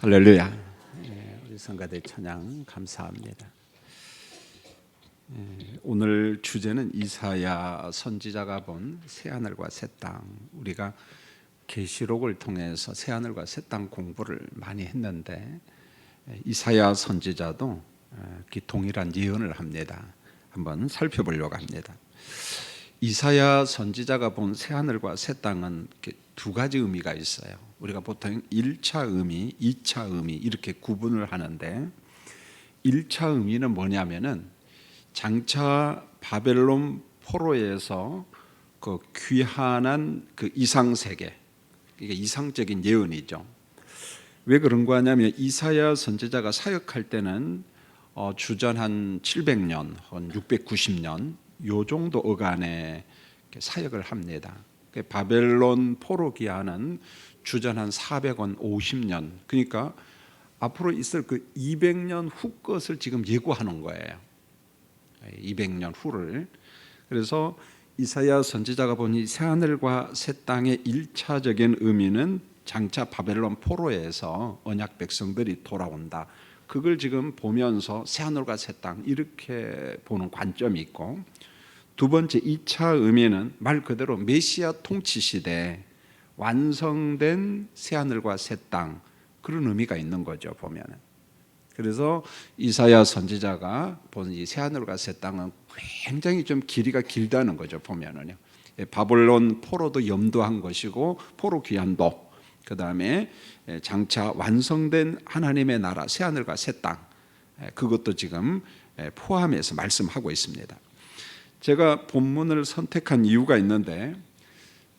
할렐루야. 우리 성가대 찬양 감사합니다. 오늘 주제는 이사야 선지자가 본 새하늘과 새 땅. 우리가 계시록을 통해서 새하늘과 새 땅 공부를 많이 했는데 이사야 선지자도 동일한 예언을 합니다. 한번 살펴보려고 합니다. 이사야 선지자가 본 새하늘과 새 땅은 두 가지 의미가 있어요. 우리가 보통 1차 의미, 2차 의미 이렇게 구분을 하는데 1차 의미는 뭐냐면은 장차 바벨론 포로에서 그 귀환한 그 이상세계, 이게 이상적인 예언이죠. 왜 그런 거 하냐면 이사야 선지자가 사역할 때는 주전 한 700년, 한 690년 요 정도 어간에 사역을 합니다. 바벨론 포로 귀환은 주전 한 450년, 그러니까 앞으로 있을 그 200년 후 것을 지금 예고하는 거예요. 200년 후를. 그래서 이사야 선지자가 보니 새하늘과 새 땅의 1차적인 의미는 장차 바벨론 포로에서 언약 백성들이 돌아온다. 그걸 지금 보면서 새하늘과 새 땅 이렇게 보는 관점이 있고, 두 번째 2차 의미는 말 그대로 메시아 통치 시대 완성된 새하늘과 새 땅, 그런 의미가 있는 거죠 보면은. 그래서 이사야 선지자가 본 이 새하늘과 새 땅은 굉장히 좀 길이가 길다는 거죠 보면은요. 바벨론 포로도 염두한 것이고 포로 귀환도, 그 다음에 장차 완성된 하나님의 나라 새하늘과 새 땅, 그것도 지금 포함해서 말씀하고 있습니다. 제가 본문을 선택한 이유가 있는데,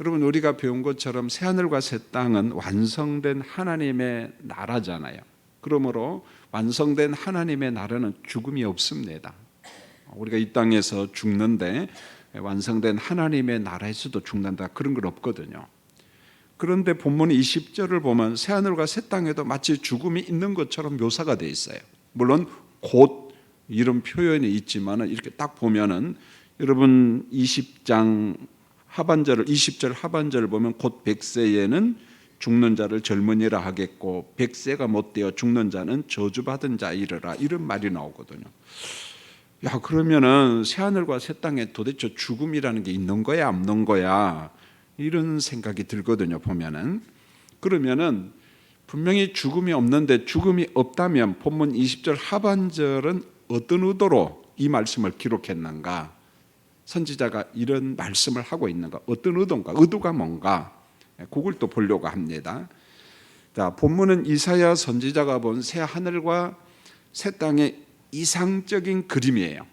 여러분 우리가 배운 것처럼 새하늘과 새 땅은 완성된 하나님의 나라잖아요. 그러므로 완성된 하나님의 나라는 죽음이 없습니다. 우리가 이 땅에서 죽는데 완성된 하나님의 나라에서도 죽는다, 그런 건 없거든요. 그런데 본문 20절을 보면 새하늘과 새 땅에도 마치 죽음이 있는 것처럼 묘사가 되어 있어요. 물론 곧 이런 표현이 있지만 이렇게 딱 보면은, 여러분 20장 하반절을 20절 하반절을 보면 곧 백세에는 죽는 자를 젊은이라 하겠고 백세가 못되어 죽는 자는 저주받은 자이르라, 이런 말이 나오거든요. 야, 그러면은 새하늘과 새 땅에 도대체 죽음이라는 게 있는 거야 없는 거야, 이런 생각이 들거든요 보면은. 그러면은 분명히 죽음이 없는데, 죽음이 없다면 본문 20절 하반절은 어떤 의도로 이 말씀을 기록했는가, 선지자가 이런 말씀을 하고 있는가, 어떤 의도인가, 의도가 뭔가, 그걸 또 보려고 합니다. 자, 본문은 이사야 선지자가 본 새 하늘과 새 땅의 이상적인 그림이에요.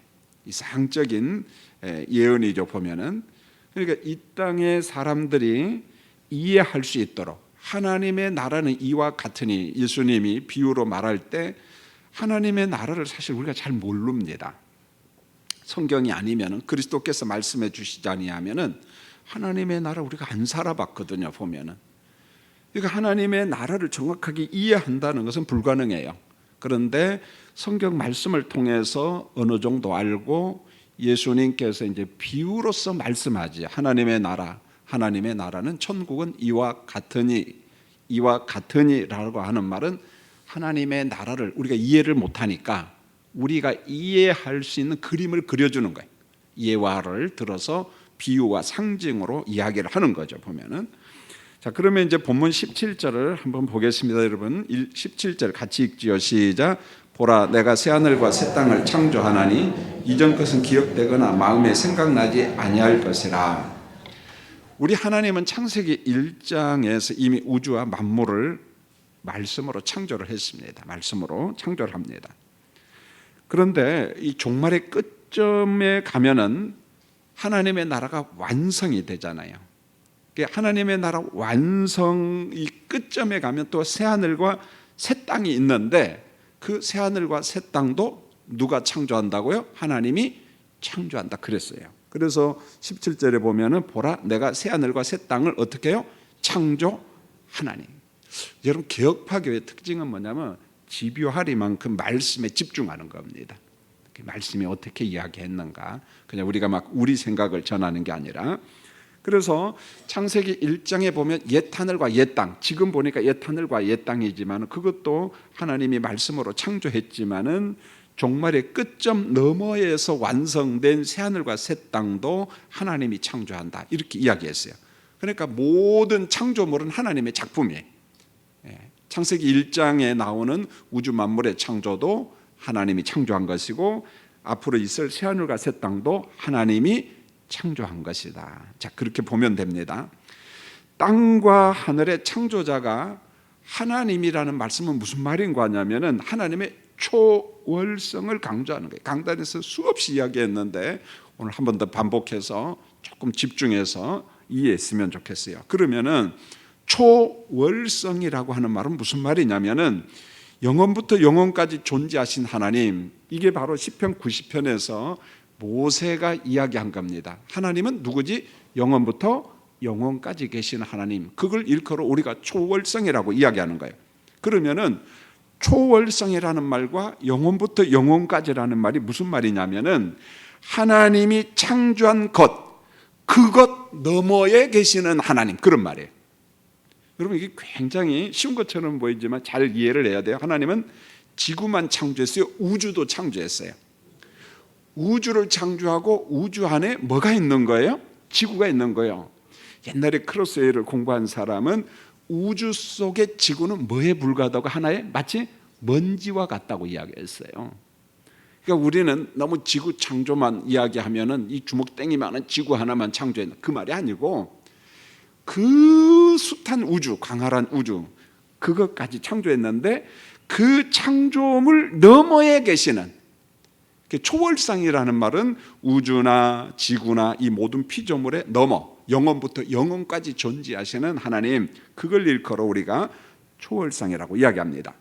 이상적인 예언이죠 보면은. 그러니까 이 땅의 사람들이 이해할 수 있도록, 하나님의 나라는 이와 같으니, 예수님이 비유로 말할 때 하나님의 나라를 사실 우리가 잘 모릅니다. 성경이 아니면은, 그리스도께서 말씀해 주시지 아니하면은 하나님의 나라 우리가 안 살아봤거든요 보면은. 그러니까 하나님의 나라를 정확하게 이해한다는 것은 불가능해요. 그런데 성경 말씀을 통해서 어느 정도 알고, 예수님께서 이제 비유로서 말씀하지, 하나님의 나라는 천국은 이와 같으니라고 하는 말은 하나님의 나라를 우리가 이해를 못하니까 우리가 이해할 수 있는 그림을 그려주는 거예요. 예화를 들어서 비유와 상징으로 이야기를 하는 거죠 보면은. 자, 그러면 이제 본문 17절을 한번 보겠습니다. 여러분 17절 같이 읽지요. 시작. 보라, 내가 새하늘과 새 땅을 창조하나니 이전 것은 기억되거나 마음에 생각나지 아니할 것이라. 우리 하나님은 창세기 1장에서 이미 우주와 만물을 말씀으로 창조를 했습니다. 말씀으로 창조를 합니다. 그런데 이 종말의 끝점에 가면은 하나님의 나라가 완성이 되잖아요. 하나님의 나라 완성이 끝점에 가면 또 새하늘과 새 땅이 있는데, 그 새하늘과 새 땅도 누가 창조한다고요? 하나님이 창조한다 그랬어요. 그래서 17절에 보면은 보라, 내가 새하늘과 새 땅을 어떻게 해요? 창조하나니. 여러분 개혁파교의 특징은 뭐냐면 집요하리만큼 말씀에 집중하는 겁니다. 말씀이 어떻게 이야기했는가, 그냥 우리가 막 우리 생각을 전하는 게 아니라. 그래서 창세기 1장에 보면 옛 하늘과 옛 땅, 지금 보니까 옛 하늘과 옛 땅이지만 그것도 하나님이 말씀으로 창조했지만은 종말의 끝점 너머에서 완성된 새 하늘과 새 땅도 하나님이 창조한다, 이렇게 이야기했어요. 그러니까 모든 창조물은 하나님의 작품이에요. 창세기 1장에 나오는 우주 만물의 창조도 하나님이 창조한 것이고, 앞으로 있을 새 하늘과 새 땅도 하나님이 창조한 것이다. 자, 그렇게 보면 됩니다. 땅과 하늘의 창조자가 하나님이라는 말씀은 무슨 말인가 하냐면은 하나님의 초월성을 강조하는 거예요. 강단에서 수없이 이야기했는데 오늘 한 번 더 반복해서 조금 집중해서 이해했으면 좋겠어요. 그러면은 초월성이라고 하는 말은 무슨 말이냐면은 영원부터 영원까지 존재하신 하나님, 이게 바로 시편 90편에서 모세가 이야기한 겁니다. 하나님은 누구지? 영원부터 영원까지 계신 하나님. 그걸 일컬어 우리가 초월성이라고 이야기하는 거예요. 그러면은 초월성이라는 말과 영원부터 영원까지라는 말이 무슨 말이냐면은 하나님이 창조한 것, 그것 너머에 계시는 하나님, 그런 말이에요. 여러분, 이게 굉장히 쉬운 것처럼 보이지만 잘 이해를 해야 돼요. 하나님은 지구만 창조했어요? 우주도 창조했어요. 우주를 창조하고 우주 안에 뭐가 있는 거예요? 지구가 있는 거예요. 옛날에 크로스웨이를 공부한 사람은 우주 속의 지구는 뭐에 불과하다고, 하나의 마치 먼지와 같다고 이야기했어요. 그러니까 우리는 너무 지구 창조만 이야기하면은 이 주먹땡이만한 지구 하나만 창조했나, 그 말이 아니고 그 숱한 우주, 광활한 우주, 그것까지 창조했는데 그 창조물 너머에 계시는, 초월상이라는 말은 우주나 지구나 이 모든 피조물의 너머, 영원부터 영원까지 존재하시는 하나님, 그걸 일컬어 우리가 초월상이라고 이야기합니다.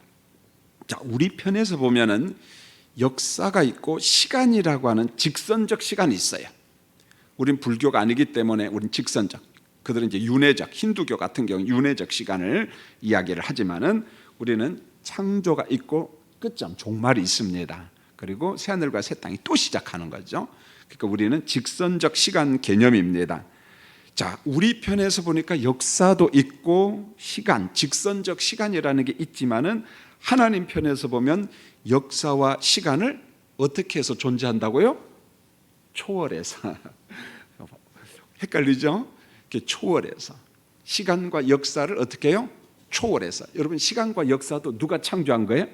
자, 우리 편에서 보면은 역사가 있고 시간이라고 하는 직선적 시간이 있어요. 우린 불교가 아니기 때문에 우린 직선적, 그들은 이제 윤회적, 힌두교 같은 경우 윤회적 시간을 이야기를 하지만은 우리는 창조가 있고 끝점, 종말이 있습니다. 그리고 새하늘과 새 땅이 또 시작하는 거죠. 그러니까 우리는 직선적 시간 개념입니다. 자, 우리 편에서 보니까 역사도 있고 시간, 직선적 시간이라는 게 있지만은 하나님 편에서 보면 역사와 시간을 어떻게 해서 존재한다고요? 초월해서. 헷갈리죠? 초월해서. 시간과 역사를 어떻게 해요? 초월해서. 여러분, 시간과 역사도 누가 창조한 거예요?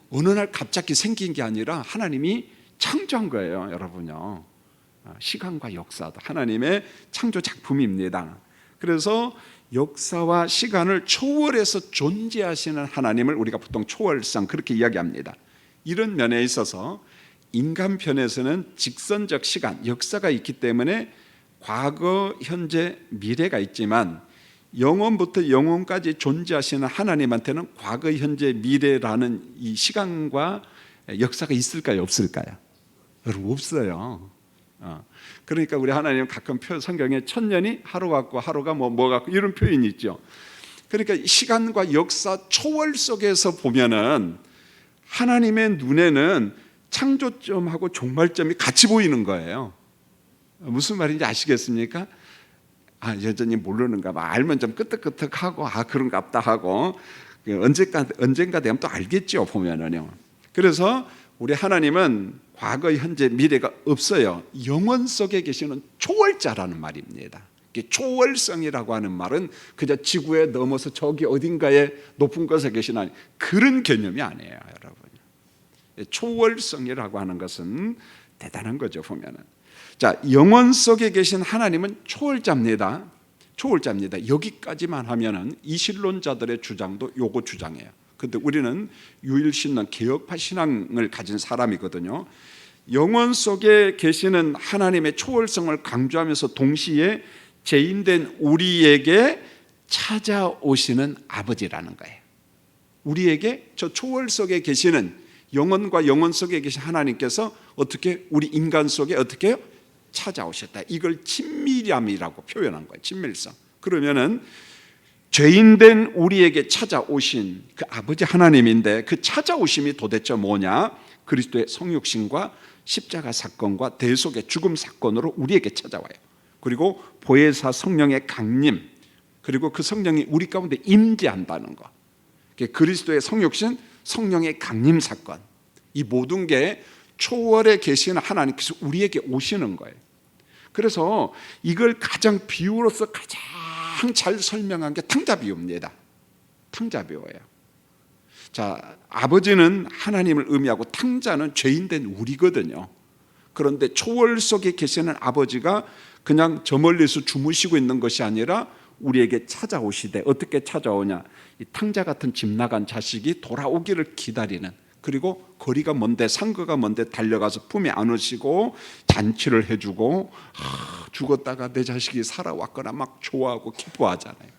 어느 날 갑자기 생긴 게 아니라 하나님이 창조한 거예요, 여러분요. 시간과 역사도 하나님의 창조 작품입니다. 그래서 역사와 시간을 초월해서 존재하시는 하나님을 우리가 보통 초월성, 그렇게 이야기합니다. 이런 면에 있어서 인간 편에서는 직선적 시간, 역사가 있기 때문에 과거, 현재, 미래가 있지만 영원부터 영원까지 존재하시는 하나님한테는 과거, 현재, 미래라는 이 시간과 역사가 있을까요, 없을까요? 여러분, 없어요. 그러니까 우리 하나님은 가끔 성경에 천년이 하루 같고 하루가 뭐 같고 이런 표현이 있죠. 그러니까 시간과 역사 초월 속에서 보면은 하나님의 눈에는 창조점하고 종말점이 같이 보이는 거예요. 무슨 말인지 아시겠습니까? 여전히 모르는가 봐. 알면 좀 끄떡끄떡하고 그런갑다 하고 언젠가 되면 또 알겠죠, 보면은요. 그래서 우리 하나님은 과거, 현재, 미래가 없어요. 영원 속에 계시는 초월자라는 말입니다. 초월성이라고 하는 말은 그저 지구에 넘어서 저기 어딘가에 높은 곳에 계시는 그런 개념이 아니에요, 여러분. 초월성이라고 하는 것은 대단한 거죠, 보면은. 자, 영원 속에 계신 하나님은 초월자입니다. 초월자입니다. 여기까지만 하면은 이신론자들의 주장도 요거 주장해요. 근데 우리는 유일신론, 개혁파 신앙을 가진 사람이거든요. 영원 속에 계시는 하나님의 초월성을 강조하면서 동시에 죄인된 우리에게 찾아오시는 아버지라는 거예요. 우리에게 저 초월 속에 계시는, 영원과 영원 속에 계신 하나님께서 어떻게 우리 인간 속에 어떻게 해요? 찾아오셨다. 이걸 친밀함이라고 표현한 거예요. 친밀성. 그러면은 죄인된 우리에게 찾아오신 그 아버지 하나님인데, 그 찾아오심이 도대체 뭐냐? 그리스도의 성육신과 십자가 사건과 대속의 죽음 사건으로 우리에게 찾아와요. 그리고 보혜사 성령의 강림, 그리고 그 성령이 우리 가운데 임재한다는 것, 그리스도의 성육신, 성령의 강림 사건, 이 모든 게 초월에 계시는 하나님께서 우리에게 오시는 거예요. 그래서 이걸 가장 비유로서 가장 잘 설명한 게 탕자비유입니다. 탕자비유예요. 자, 아버지는 하나님을 의미하고 탕자는 죄인된 우리거든요. 그런데 초월 속에 계시는 아버지가 그냥 저 멀리서 주무시고 있는 것이 아니라 우리에게 찾아오시되, 어떻게 찾아오냐, 이 탕자 같은 집 나간 자식이 돌아오기를 기다리는, 그리고 거리가 먼데 상거가 먼데 달려가서 품에 안으시고 잔치를 해주고, 죽었다가 내 자식이 살아왔거나 막 좋아하고 기뻐하잖아요.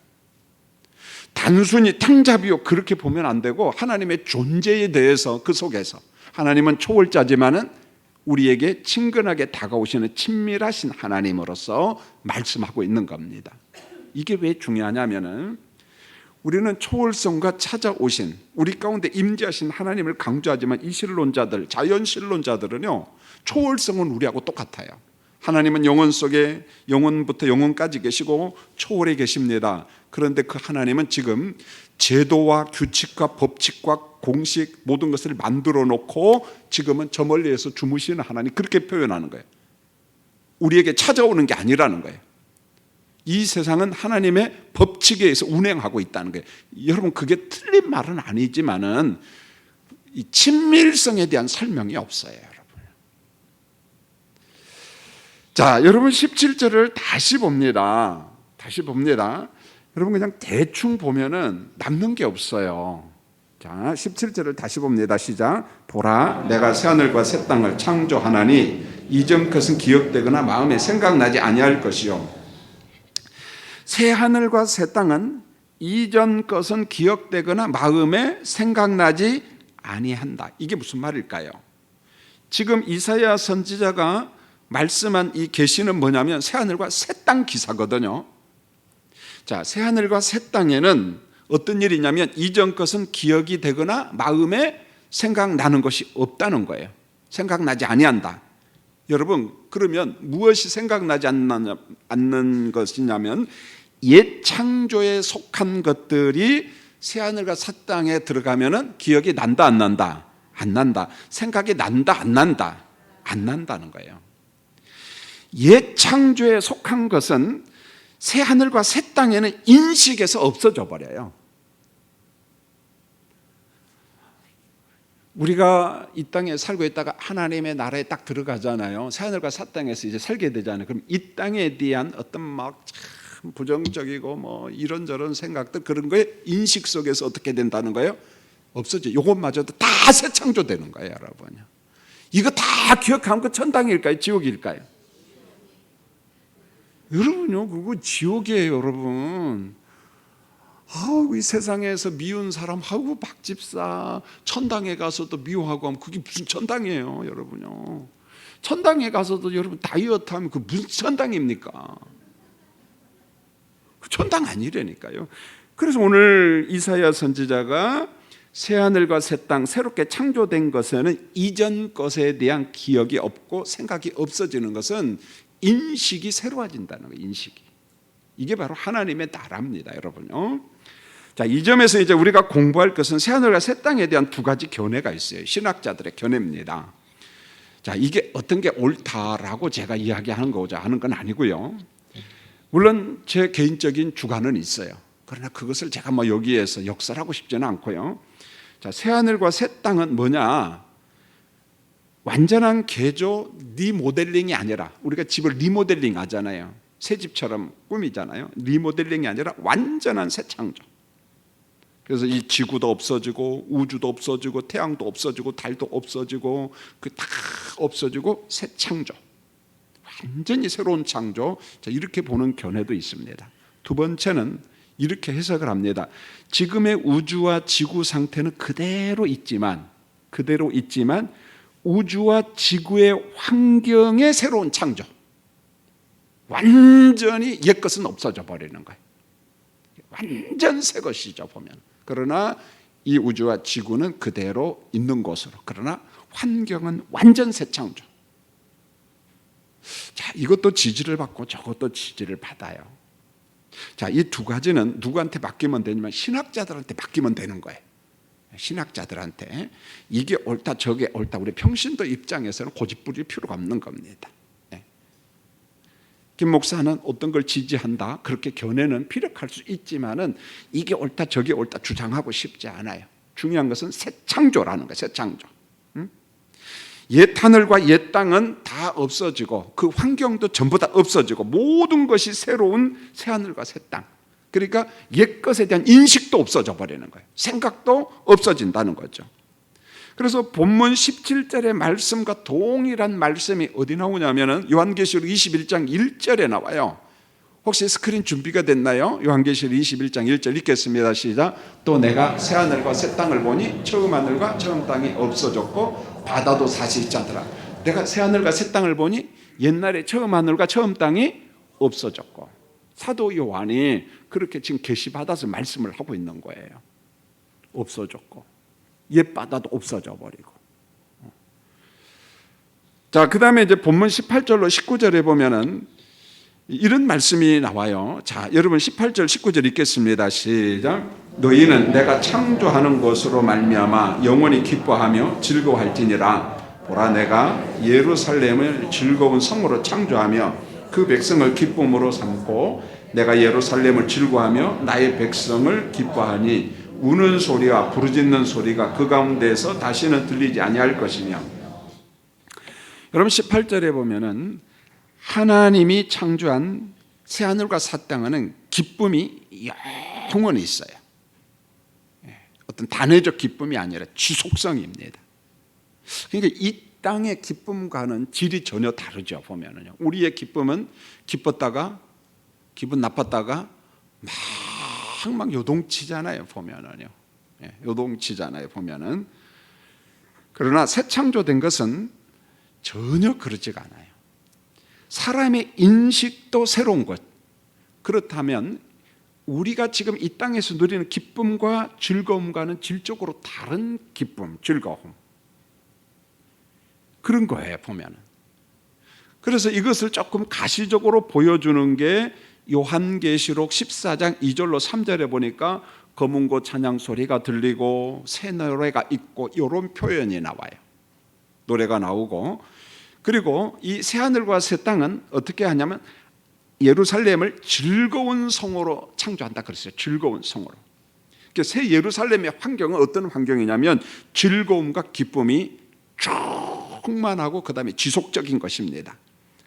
단순히 탕자비유 그렇게 보면 안 되고, 하나님의 존재에 대해서 그 속에서 하나님은 초월자지만은 우리에게 친근하게 다가오시는 친밀하신 하나님으로서 말씀하고 있는 겁니다. 이게 왜 중요하냐면은, 우리는 초월성과 찾아오신, 우리 가운데 임재하신 하나님을 강조하지만 이 신론자들, 자연신론자들은요, 초월성은 우리하고 똑같아요. 하나님은 영혼 속에 영혼부터 영혼까지 계시고 초월에 계십니다. 그런데 그 하나님은 지금 제도와 규칙과 법칙과 공식 모든 것을 만들어 놓고 지금은 저 멀리에서 주무시는 하나님, 그렇게 표현하는 거예요. 우리에게 찾아오는 게 아니라는 거예요. 이 세상은 하나님의 법칙에 의해서 운행하고 있다는 거예요. 여러분, 그게 틀린 말은 아니지만은 이 친밀성에 대한 설명이 없어요, 여러분. 자, 여러분 17절을 다시 봅니다. 여러분 그냥 대충 보면은 남는 게 없어요. 자, 17절을 다시 봅니다. 시작. 보라, 내가 새하늘과 새 땅을 창조하나니 이전 것은 기억되거나 마음에 생각나지 아니할 것이요. 새 하늘과 새 땅은 이전 것은 기억되거나 마음에 생각나지 아니한다. 이게 무슨 말일까요? 지금 이사야 선지자가 말씀한 이 계시는 뭐냐면 새 하늘과 새 땅 기사거든요. 자, 새 하늘과 새 땅에는 어떤 일이냐면 이전 것은 기억이 되거나 마음에 생각나는 것이 없다는 거예요. 생각나지 아니한다. 여러분, 그러면 무엇이 생각나지 않는 것이냐면 옛 창조에 속한 것들이 새 하늘과 새 땅에 들어가면은 기억이 난다 안 난다? 안 난다. 생각이 난다 안 난다? 안 난다는 거예요. 옛 창조에 속한 것은 새 하늘과 새 땅에는 인식에서 없어져 버려요. 우리가 이 땅에 살고 있다가 하나님의 나라에 딱 들어가잖아요. 새 하늘과 새 땅에서 이제 살게 되잖아요. 그럼 이 땅에 대한 어떤 막 참 부정적이고 뭐 이런저런 생각들, 그런 거에 인식 속에서 어떻게 된다는 거예요? 없어져. 이것마저도 다 새 창조되는 거예요, 여러분. 이거 다 기억하면 그 천당일까요? 지옥일까요? 여러분요, 그거 지옥이에요, 여러분. 이 세상에서 미운 사람하고 박집사, 천당에 가서도 미워하고 하면 그게 무슨 천당이에요, 여러분요. 천당에 가서도 여러분 다이어트 하면 그 무슨 천당입니까? 그 천당 아니라니까요. 그래서 오늘 이사야 선지자가 새 하늘과 새 땅 새롭게 창조된 것에는 이전 것에 대한 기억이 없고 생각이 없어지는 것은 인식이 새로워진다는 거예요. 인식이. 이게 바로 하나님의 나라입니다, 여러분요. 자, 이 점에서 이제 우리가 공부할 것은 새 하늘과 새 땅에 대한 두 가지 견해가 있어요. 신학자들의 견해입니다. 자, 이게 어떤 게 옳다라고 제가 이야기하고자 하는 건 아니고요. 물론 제 개인적인 주관은 있어요. 그러나 그것을 제가 뭐 여기에서 역설하고 싶지는 않고요. 자, 새 하늘과 새 땅은 뭐냐? 완전한 개조 리모델링이 아니라, 우리가 집을 리모델링 하잖아요. 새 집처럼 꾸미잖아요. 리모델링이 아니라 완전한 새 창조. 그래서 이 지구도 없어지고 우주도 없어지고 태양도 없어지고 달도 없어지고 그 다 없어지고 새 창조. 완전히 새로운 창조. 자, 이렇게 보는 견해도 있습니다. 두 번째는 이렇게 해석을 합니다. 지금의 우주와 지구 상태는 그대로 있지만 우주와 지구의 환경의 새로운 창조. 완전히 옛 것은 없어져 버리는 거예요. 완전 새 것이죠, 보면. 그러나 이 우주와 지구는 그대로 있는 곳으로, 그러나 환경은 완전 새 창조. 자, 이것도 지지를 받고 저것도 지지를 받아요. 자, 이 두 가지는 누구한테 맡기면 되냐면 신학자들한테 맡기면 되는 거예요. 신학자들한테 이게 옳다 저게 옳다 우리 평신도 입장에서는 고집 부릴 필요가 없는 겁니다. 김 목사는 어떤 걸 지지한다 그렇게 견해는 피력할 수 있지만은 이게 옳다 저게 옳다 주장하고 싶지 않아요. 중요한 것은 새 창조라는 거예요. 새 창조. 옛 하늘과 옛 땅은 다 없어지고 그 환경도 전부 다 없어지고 모든 것이 새로운 새 하늘과 새 땅. 그러니까 옛 것에 대한 인식도 없어져 버리는 거예요. 생각도 없어진다는 거죠. 그래서 본문 17절의 말씀과 동일한 말씀이 어디 나오냐면은 요한계시록 21장 1절에 나와요. 혹시 스크린 준비가 됐나요? 요한계시록 21장 1절 읽겠습니다. 시작. 또 내가 새 하늘과 새 땅을 보니 처음 하늘과 처음 땅이 없어졌고 바다도 다시 있자더라. 내가 새 하늘과 새 땅을 보니 옛날에 처음 하늘과 처음 땅이 없어졌고, 사도 요한이 그렇게 지금 계시받아서 말씀을 하고 있는 거예요. 없어졌고 옛 바다도 없어져 버리고. 자, 그 다음에 이제 본문 18절로 19절에 보면은 이런 말씀이 나와요. 자, 여러분 18절 19절 읽겠습니다. 시작. 너희는 내가 창조하는 것으로 말미암아 영원히 기뻐하며 즐거워할지니라. 보라, 내가 예루살렘을 즐거운 성으로 창조하며 그 백성을 기쁨으로 삼고 내가 예루살렘을 즐거워하며 나의 백성을 기뻐하니 우는 소리와 부르짖는 소리가 그 가운데에서 다시는 들리지 아니할 것이며. 여러분 18절에 보면은 하나님이 창조한 새하늘과 새 땅에는 기쁨이 영원히 있어요. 어떤 단회적 기쁨이 아니라 지속성입니다. 그러니까 이 땅의 기쁨과는 질이 전혀 다르죠. 보면은요, 우리의 기쁨은 기뻤다가 기분 나빴다가 막 요동치잖아요. 보면은요, 요동치잖아요. 보면은. 그러나 새 창조된 것은 전혀 그렇지가 않아요. 사람의 인식도 새로운 것. 그렇다면 우리가 지금 이 땅에서 누리는 기쁨과 즐거움과는 질적으로 다른 기쁨, 즐거움, 그런 거예요. 보면은. 그래서 이것을 조금 가시적으로 보여주는 게 요한계시록 14장 2절로 3절에 보니까 검은 고 찬양 소리가 들리고 새 노래가 있고 이런 표현이 나와요. 노래가 나오고, 그리고 이 새하늘과 새 땅은 어떻게 하냐면 예루살렘을 즐거운 성으로 창조한다 그랬어요. 즐거운 성으로. 그러니까 새 예루살렘의 환경은 어떤 환경이냐면 즐거움과 기쁨이 충만하고 그 다음에 지속적인 것입니다.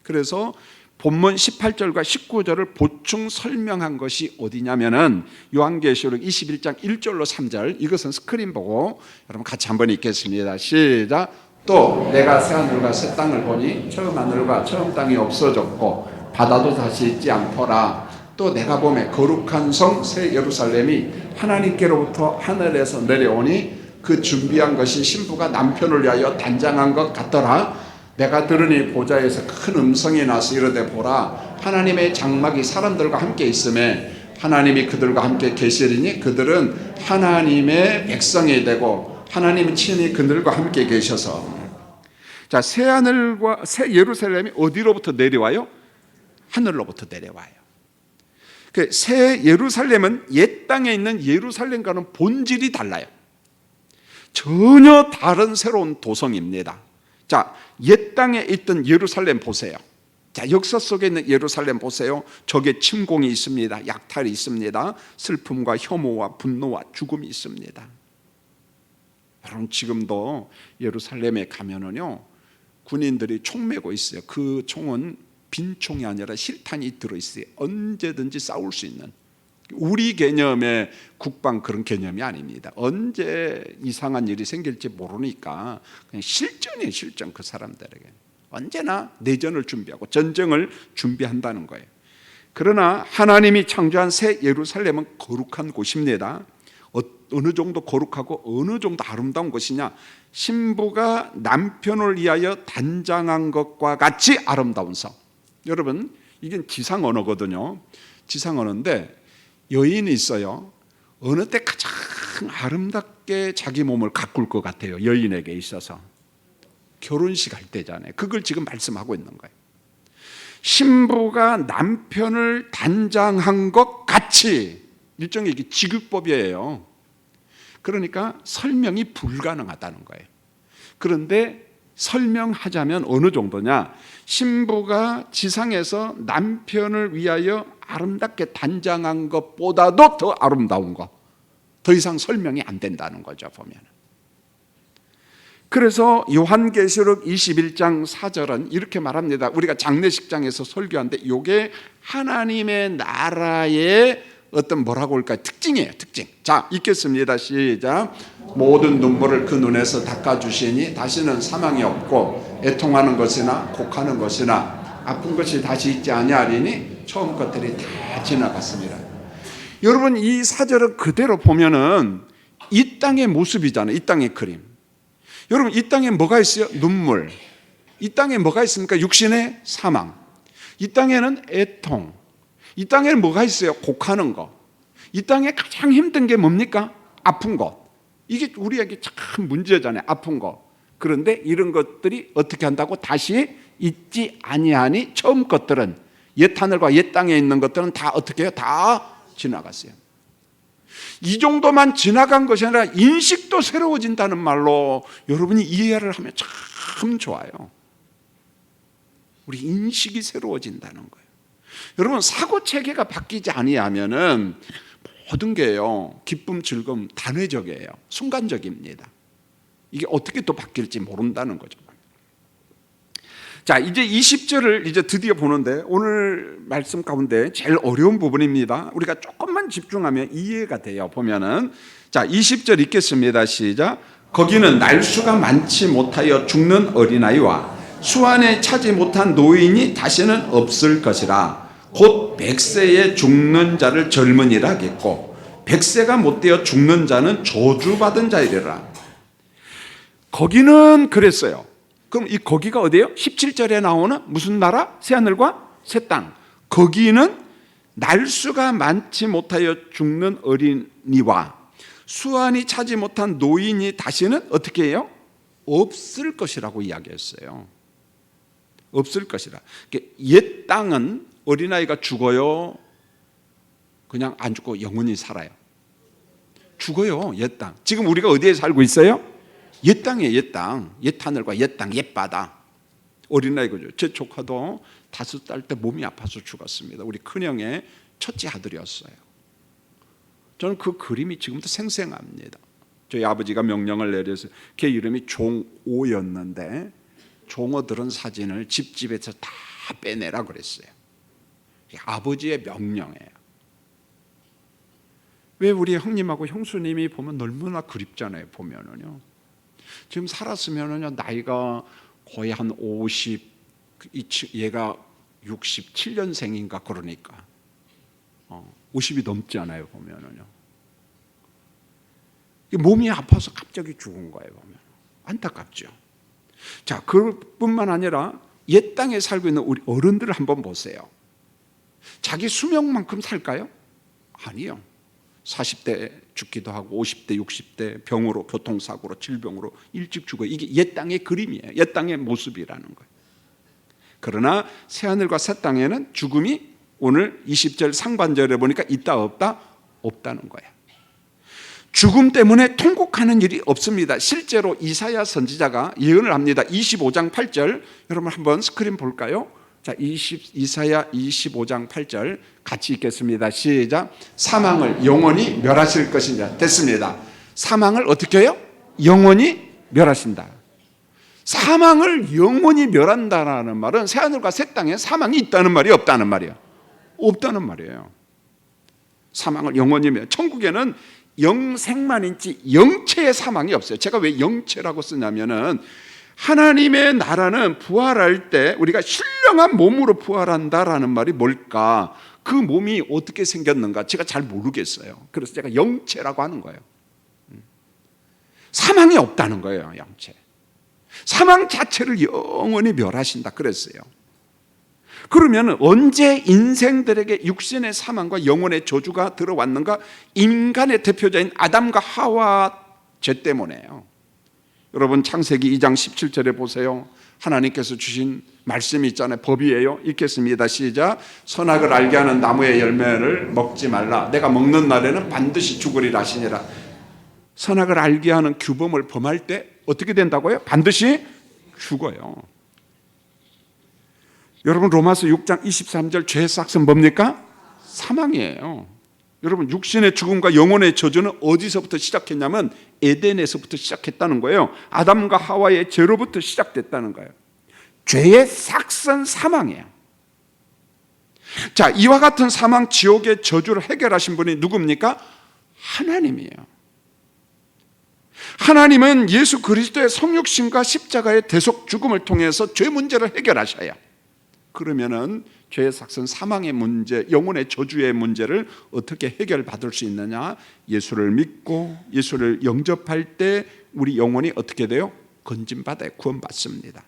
그래서 본문 18절과 19절을 보충 설명한 것이 어디냐면은 요한계시록 21장 1절로 3절, 이것은 스크린 보고 여러분 같이 한번 읽겠습니다. 시작. 또 내가 새 하늘과 새 땅을 보니 처음 하늘과 처음 땅이 없어졌고 바다도 다시 있지 않더라. 또 내가 보매 거룩한 성 새 예루살렘이 하나님께로부터 하늘에서 내려오니 그 준비한 것이 신부가 남편을 위하여 단장한 것 같더라. 내가 들으니 보좌에서 큰 음성이 나서 이르되 보라, 하나님의 장막이 사람들과 함께 있음에 하나님이 그들과 함께 계시리니 그들은 하나님의 백성이 되고 하나님이 친히 그들과 함께 계셔서. 자, 새 하늘과 새 예루살렘이 어디로부터 내려와요? 하늘로부터 내려와요. 그 새 예루살렘은 옛 땅에 있는 예루살렘과는 본질이 달라요. 전혀 다른 새로운 도성입니다. 자, 옛 땅에 있던 예루살렘 보세요. 자, 역사 속에 있는 예루살렘 보세요. 적의 침공이 있습니다. 약탈이 있습니다. 슬픔과 혐오와 분노와 죽음이 있습니다. 여러분, 지금도 예루살렘에 가면은요, 군인들이 총 메고 있어요. 그 총은 빈 총이 아니라 실탄이 들어있어요. 언제든지 싸울 수 있는. 우리 개념의 국방 그런 개념이 아닙니다. 언제 이상한 일이 생길지 모르니까 그냥 실전이에요. 실전. 그 사람들에게 언제나 내전을 준비하고 전쟁을 준비한다는 거예요. 그러나 하나님이 창조한 새 예루살렘은 거룩한 곳입니다. 어느 정도 거룩하고 어느 정도 아름다운 것이냐, 신부가 남편을 위하여 단장한 것과 같이 아름다운 성. 여러분, 이게 지상 언어거든요. 지상 언어인데 여인이 있어요. 어느 때 가장 아름답게 자기 몸을 가꿀 것 같아요. 여인에게 있어서 결혼식 할 때잖아요. 그걸 지금 말씀하고 있는 거예요. 신부가 남편을 단장한 것 같이, 일종의 이게 직육법이에요. 그러니까 설명이 불가능하다는 거예요. 그런데 설명하자면 어느 정도냐? 신부가 지상에서 남편을 위하여 아름답게 단장한 것보다도 더 아름다운 것, 더 이상 설명이 안 된다는 거죠, 보면. 그래서 요한계시록 21장 4절은 이렇게 말합니다. 우리가 장례식장에서 설교하는데 이게 하나님의 나라의 어떤 뭐라고 할까요? 특징이에요, 특징. 자, 읽겠습니다. 시작. 모든 눈물을 그 눈에서 닦아주시니 다시는 사망이 없고 애통하는 것이나 곡하는 것이나 아픈 것이 다시 있지 아니하리니 처음 것들이 다 지나갔습니다. 여러분, 이 사절을 그대로 보면은 이 땅의 모습이잖아요. 이 땅의 그림. 여러분, 이 땅에 뭐가 있어요? 눈물. 이 땅에 뭐가 있습니까? 육신의 사망. 이 땅에는 애통. 이 땅에는 뭐가 있어요? 곡하는 거. 이 땅에 가장 힘든 게 뭡니까? 아픈 것. 이게 우리에게 참 문제잖아요. 아픈 거. 그런데 이런 것들이 어떻게 한다고? 다시 있지 아니하니 처음 것들은, 옛 하늘과 옛 땅에 있는 것들은 다 어떻게 해요? 다 지나갔어요. 이 정도만 지나간 것이 아니라 인식도 새로워진다는 말로 여러분이 이해를 하면 참 좋아요. 우리 인식이 새로워진다는 거예요. 여러분, 사고체계가 바뀌지 아니하면은 모든 게요, 기쁨, 즐거움, 단회적이에요. 순간적입니다. 이게 어떻게 또 바뀔지 모른다는 거죠. 자, 이제 20절을 이제 드디어 보는데 오늘 말씀 가운데 제일 어려운 부분입니다. 우리가 조금만 집중하면 이해가 돼요. 보면은, 자, 20절 읽겠습니다. 시작. 거기는 날수가 많지 못하여 죽는 어린아이와 수완에 차지 못한 노인이 다시는 없을 것이라. 곧 100세에 죽는 자를 젊은이라 하겠고 100세가 못되어 죽는 자는 저주받은 자이리라. 거기는 그랬어요. 그럼 이 거기가 어디예요? 17절에 나오는 무슨 나라? 새하늘과 새 땅. 거기는 날수가 많지 못하여 죽는 어린이와 수완이 차지 못한 노인이 다시는 어떻게 해요? 없을 것이라고 이야기했어요. 없을 것이라. 옛 땅은 어린아이가 죽어요? 그냥 안 죽고 영원히 살아요? 죽어요. 옛 땅. 지금 우리가 어디에 살고 있어요? 옛 땅이에요. 옛 땅. 옛 하늘과 옛 땅, 옛 바다. 어린아이가, 제 조카도 5살 때 몸이 아파서 죽었습니다. 우리 큰형의 첫째 아들이었어요. 저는 그 그림이 지금도 생생합니다. 저희 아버지가 명령을 내려서 걔 이름이 종오였는데 종어들은 사진을 집집에서 다 빼내라 그랬어요. 아버지의 명령이에요. 왜 우리 형님하고 형수님이 보면 너무나 그립잖아요. 보면은요. 지금 살았으면은요, 나이가 거의 한 50, 얘가 67년생인가 그러니까 50이 넘잖아요. 보면은요. 몸이 아파서 갑자기 죽은 거예요. 보면 안타깝죠. 자, 그뿐만 아니라 옛 땅에 살고 있는 우리 어른들을 한번 보세요. 자기 수명만큼 살까요? 아니요. 40대 죽기도 하고 50대, 60대 병으로, 교통사고로, 질병으로 일찍 죽어요. 이게 옛 땅의 그림이에요. 옛 땅의 모습이라는 거예요. 그러나 새하늘과 새 땅에는 죽음이 오늘 20절 상반절에 보니까 있다 없다? 없다는 거예요. 죽음 때문에 통곡하는 일이 없습니다. 실제로 이사야 선지자가 예언을 합니다. 25장 8절 여러분 한번 스크린 볼까요? 자, 이사야 25장 8절 같이 읽겠습니다. 시작. 사망을 영원히 멸하실 것이냐. 됐습니다. 사망을 어떻게 해요? 영원히 멸하신다. 사망을 영원히 멸한다는 말은 새하늘과 새 땅에 사망이 있다는 말이 없다는 말이에요. 없다는 말이에요. 사망을 영원히 멸. 천국에는 영생만 있지 영체의 사망이 없어요. 제가 왜 영체라고 쓰냐면은 하나님의 나라는 부활할 때 우리가 신령한 몸으로 부활한다라는 말이 뭘까? 그 몸이 어떻게 생겼는가 제가 잘 모르겠어요. 그래서 제가 영체라고 하는 거예요. 사망이 없다는 거예요. 영체. 사망 자체를 영원히 멸하신다 그랬어요. 그러면 언제 인생들에게 육신의 사망과 영혼의 저주가 들어왔는가? 인간의 대표자인 아담과 하와 죄 때문에요. 여러분 창세기 2장 17절에 보세요. 하나님께서 주신 말씀이 있잖아요. 법이에요. 읽겠습니다. 시작. 선악을 알게 하는 나무의 열매를 먹지 말라. 내가 먹는 날에는 반드시 죽으리라 하시니라. 선악을 알게 하는 규범을 범할 때 어떻게 된다고요? 반드시 죽어요. 여러분, 로마서 6장 23절 죄의 싹은 뭡니까? 사망이에요. 여러분, 육신의 죽음과 영혼의 저주는 어디서부터 시작했냐면 에덴에서부터 시작했다는 거예요. 아담과 하와의 죄로부터 시작됐다는 거예요. 죄의 싹은 사망이에요. 자, 이와 같은 사망, 지옥의 저주를 해결하신 분이 누굽니까? 하나님이에요. 하나님은 예수 그리스도의 성육신과 십자가의 대속 죽음을 통해서 죄 문제를 해결하셔야, 그러면은 죄의 삭선, 사망의 문제, 영혼의 저주의 문제를 어떻게 해결받을 수 있느냐? 예수를 믿고 예수를 영접할 때 우리 영혼이 어떻게 돼요? 건진받아요. 구원받습니다.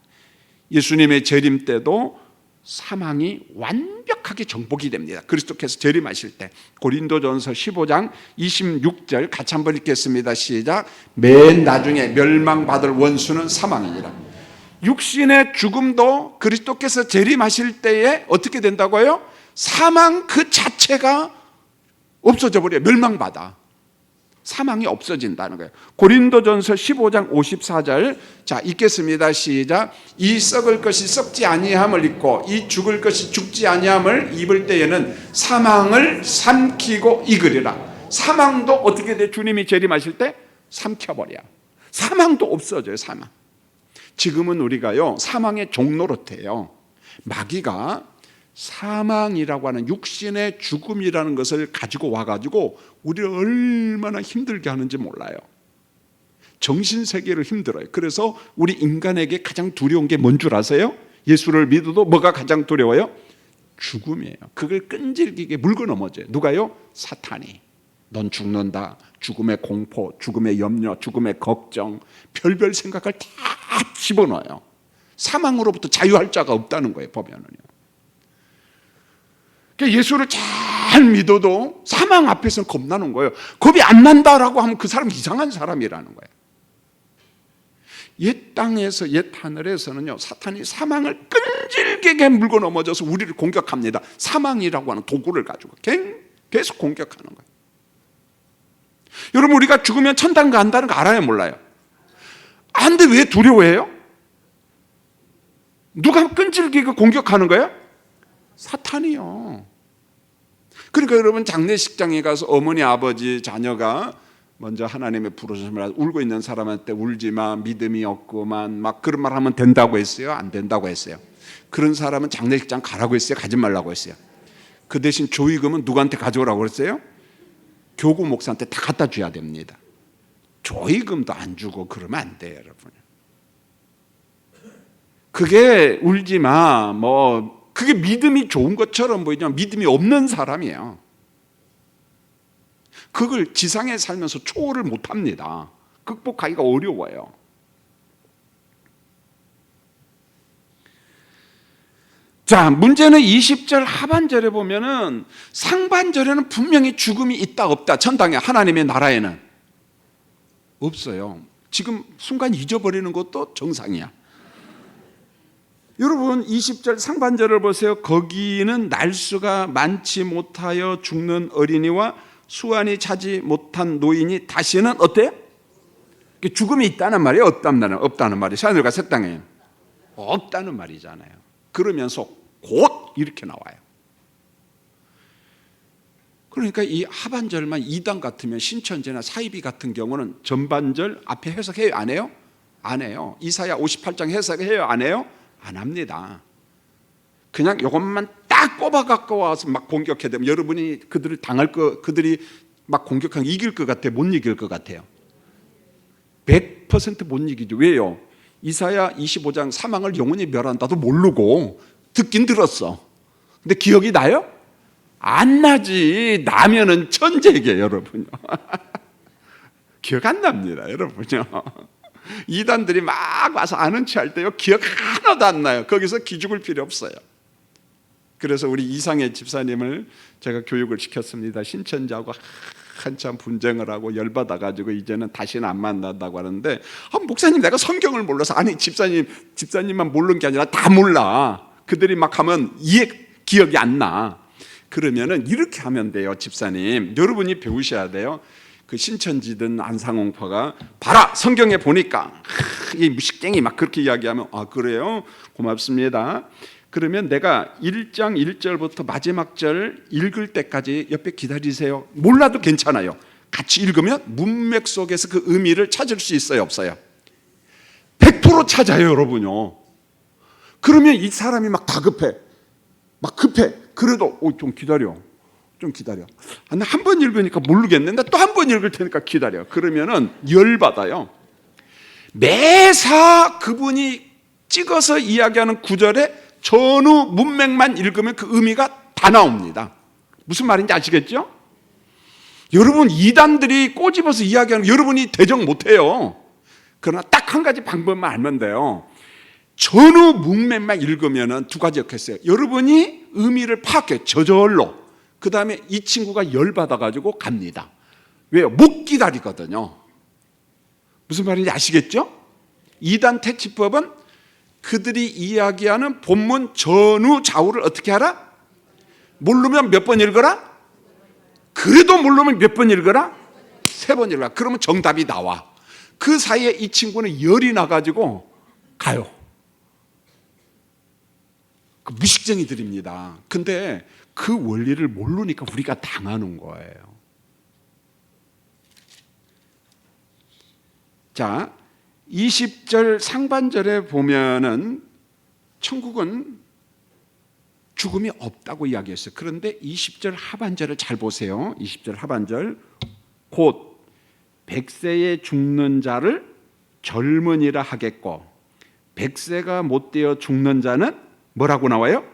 예수님의 재림 때도 사망이 완벽하게 정복이 됩니다. 그리스도께서 재림하실 때. 고린도전서 15장 26절 같이 한번 읽겠습니다. 시작. 맨 나중에 멸망받을 원수는 사망이니라. 육신의 죽음도 그리스도께서 재림하실 때에 어떻게 된다고요? 사망 그 자체가 없어져 버려요. 멸망받아. 사망이 없어진다는 거예요. 고린도전서 15장 54절 자 읽겠습니다. 시작. 이 썩을 것이 썩지 아니함을 입고 이 죽을 것이 죽지 아니함을 입을 때에는 사망을 삼키고 이으리라. 사망도 어떻게 돼? 주님이 재림하실 때 삼켜버려. 사망도 없어져요. 사망. 지금은 우리가요 사망의 종노릇해요. 마귀가 사망이라고 하는 육신의 죽음이라는 것을 가지고 와가지고 우리를 얼마나 힘들게 하는지 몰라요. 정신세계를 힘들어요. 그래서 우리 인간에게 가장 두려운 게 뭔 줄 아세요? 예수를 믿어도 뭐가 가장 두려워요? 죽음이에요. 그걸 끈질기게 물고 넘어져요. 누가요? 사탄이. 넌 죽는다. 죽음의 공포, 죽음의 염려, 죽음의 걱정, 별별 생각을 다 집어넣어요. 사망으로부터 자유할 자가 없다는 거예요. 보면은요. 그러니까 예수를 잘 믿어도 사망 앞에서는 겁나는 거예요. 겁이 안 난다라고 하면 그 사람 이상한 사람이라는 거예요. 옛 땅에서, 옛 하늘에서는요 사탄이 사망을 끈질기게 물고 넘어져서 우리를 공격합니다. 사망이라고 하는 도구를 가지고 계속 공격하는 거예요. 여러분, 우리가 죽으면 천당 간다는 거 알아요, 몰라요? 근데 왜 두려워해요? 누가 끈질기게 공격하는 거예요? 사탄이요. 그러니까 여러분, 장례식장에 가서 어머니, 아버지, 자녀가 먼저 하나님의 부르심을 울고 있는 사람한테 울지 마, 믿음이 없구만, 막 그런 말 하면 된다고 했어요? 안 된다고 했어요? 그런 사람은 장례식장 가라고 했어요? 가지 말라고 했어요? 그 대신 조의금은 누구한테 가져오라고 그랬어요? 교구 목사한테 다 갖다 줘야 됩니다. 조의금도 안 주고 그러면 안 돼요, 여러분. 그게 울지 마, 그게 믿음이 좋은 것처럼 보이지만 믿음이 없는 사람이에요. 그걸 지상에 살면서 초월을 못 합니다. 극복하기가 어려워요. 자, 문제는 20절 하반절에 보면은 상반절에는 분명히 죽음이 있다 없다. 천당에, 하나님의 나라에는 없어요. 지금 순간 잊어버리는 것도 정상이야. 여러분, 20절 상반절을 보세요. 거기는 날수가 많지 못하여 죽는 어린이와 수완이 차지 못한 노인이 다시는 어때요? 죽음이 있다는 말이에요? 없다는 말이에요? 하늘과 새 땅에 없다는 말이잖아요. 그러면서 곧 이렇게 나와요. 그러니까 이 하반절만 이단 같으면 신천지나 사이비 같은 경우는 전반절 앞에 해석해요? 안 해요? 안 해요. 이사야 58장 해석해요? 안 해요? 안 합니다. 그냥 이것만 딱 뽑아 갖고 와서 막 공격해야 되면 여러분이 그들이 막 공격하면 이길 것 같아요? 못 이길 것 같아요? 100% 못 이기죠. 왜요? 이사야 25장 사망을 영원히 멸한다도 모르고 듣긴 들었어. 근데 기억이 나요? 안 나지. 나면은 천재게, 여러분요. 기억 안 납니다, 여러분요. 이단들이 막 와서 아는 체 할 때요 기억 하나도 안 나요. 거기서 기죽을 필요 없어요. 그래서 우리 이상의 집사님을 제가 교육을 시켰습니다. 신천지하고 한참 분쟁을 하고 열받아가지고 이제는 다시는 안 만난다고 하는데, 목사님 내가 성경을 몰라서. 아니, 집사님만 모르는 게 아니라 다 몰라. 그들이 막 하면 기억이 안 나. 그러면은 이렇게 하면 돼요. 집사님, 여러분이 배우셔야 돼요. 그 신천지든 안상홍파가 봐라, 성경에 보니까 이 무식쟁이 막 그렇게 이야기하면, 아 그래요? 고맙습니다. 그러면 내가 1장 1절부터 마지막 절 읽을 때까지 옆에 기다리세요. 몰라도 괜찮아요. 같이 읽으면 문맥 속에서 그 의미를 찾을 수 있어요, 없어요? 100% 찾아요, 여러분요. 그러면 이 사람이 막 다급해, 막 급해. 그래도 좀 기다려. 한 번 읽으니까 모르겠는데 또 한 번 읽을 테니까 기다려. 그러면은 열받아요. 매사 그분이 찍어서 이야기하는 구절에 전후 문맥만 읽으면 그 의미가 다 나옵니다. 무슨 말인지 아시겠죠? 여러분, 이단들이 꼬집어서 이야기하는 거 여러분이 대적 못해요. 그러나 딱 한 가지 방법만 알면 돼요. 전후 문맥만 읽으면 두 가지 역했어요. 여러분이 의미를 파악해, 저절로. 그 다음에 이 친구가 열받아가지고 갑니다. 왜요? 못 기다리거든요. 무슨 말인지 아시겠죠? 이단 퇴치법은 그들이 이야기하는 본문 전후 좌우를 어떻게 하라? 모르면 몇 번 읽어라? 그래도 모르면 몇 번 읽어라? 3번 읽어라. 그러면 정답이 나와. 그 사이에 이 친구는 열이 나가지고 가요. 그 무식쟁이들입니다. 근데 그 원리를 모르니까 우리가 당하는 거예요. 자, 20절 상반절에 보면은 천국은 죽음이 없다고 이야기했어요. 그런데 20절 하반절을 잘 보세요. 20절 하반절, 곧 백세에 죽는 자를 젊은이라 하겠고 백세가 못되어 죽는 자는 뭐라고 나와요?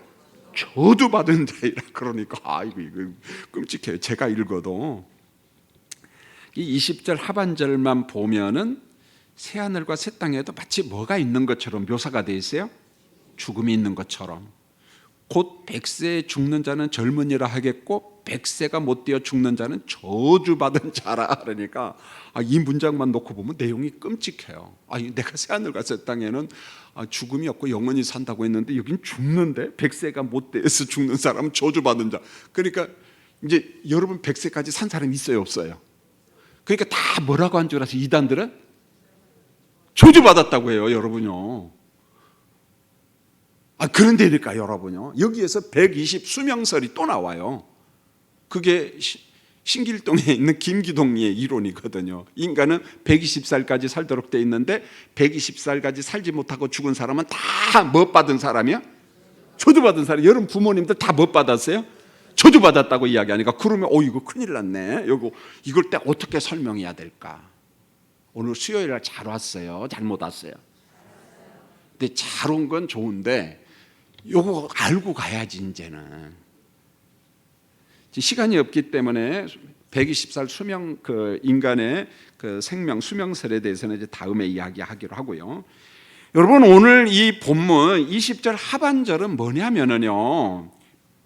저주받은 자이라. 그러니까 이거 끔찍해요. 제가 읽어도 이 20절 하반절만 보면은 새하늘과 새 땅에도 마치 뭐가 있는 것처럼 묘사가 되어 있어요. 죽음이 있는 것처럼. 곧 백세에 죽는 자는 젊은이라 하겠고 백세가 못되어 죽는 자는 저주받은 자라. 그러니까 이 문장만 놓고 보면 내용이 끔찍해요. 내가 새하늘과 새 땅에는 죽음이 없고 영원히 산다고 했는데 여긴 죽는데, 백세가 못되어서 죽는 사람은 저주받은 자. 그러니까 이제 여러분 100세까지 산 사람이 있어요, 없어요? 그러니까 다 뭐라고 한 줄 아세요? 이단들은 저주받았다고 해요, 여러분요. 그런데니까 여러분요, 여기에서 120 수명설이 또 나와요. 그게 신길동에 있는 김기동의 이론이거든요. 인간은 120살까지 살도록 돼 있는데 120살까지 살지 못하고 죽은 사람은 다 뭐 받은 사람이야? 저주받은 사람. 여러분 부모님들 다 뭐 받았어요? 저주받았다고 이야기하니까, 그러면 이거 큰일 났네. 이걸 때 어떻게 설명해야 될까? 오늘 수요일날 잘 왔어요? 잘못 왔어요? 근데 잘 온 건 좋은데 요거 알고 가야지. 이제는 시간이 없기 때문에 120살 수명, 그 인간의 그 생명 수명설에 대해서는 이제 다음에 이야기하기로 하고요. 여러분, 오늘 이 본문 20절 하반절은 뭐냐면요,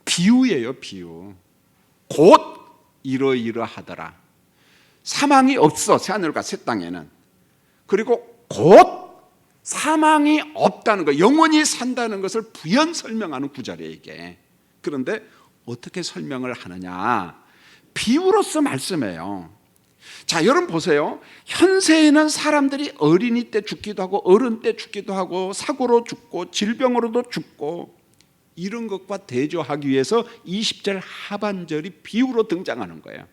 비유예요. 비유. 곧 이러이러하더라. 사망이 없어, 새하늘과 새 땅에는. 그리고 곧 사망이 없다는 것, 영원히 산다는 것을 부연 설명하는 구절이에요, 이게. 그런데 어떻게 설명을 하느냐? 비유로서 말씀해요. 자, 여러분 보세요. 현세에는 사람들이 어린이 때 죽기도 하고 어른 때 죽기도 하고 사고로 죽고 질병으로도 죽고, 이런 것과 대조하기 위해서 20절 하반절이 비유로 등장하는 거예요.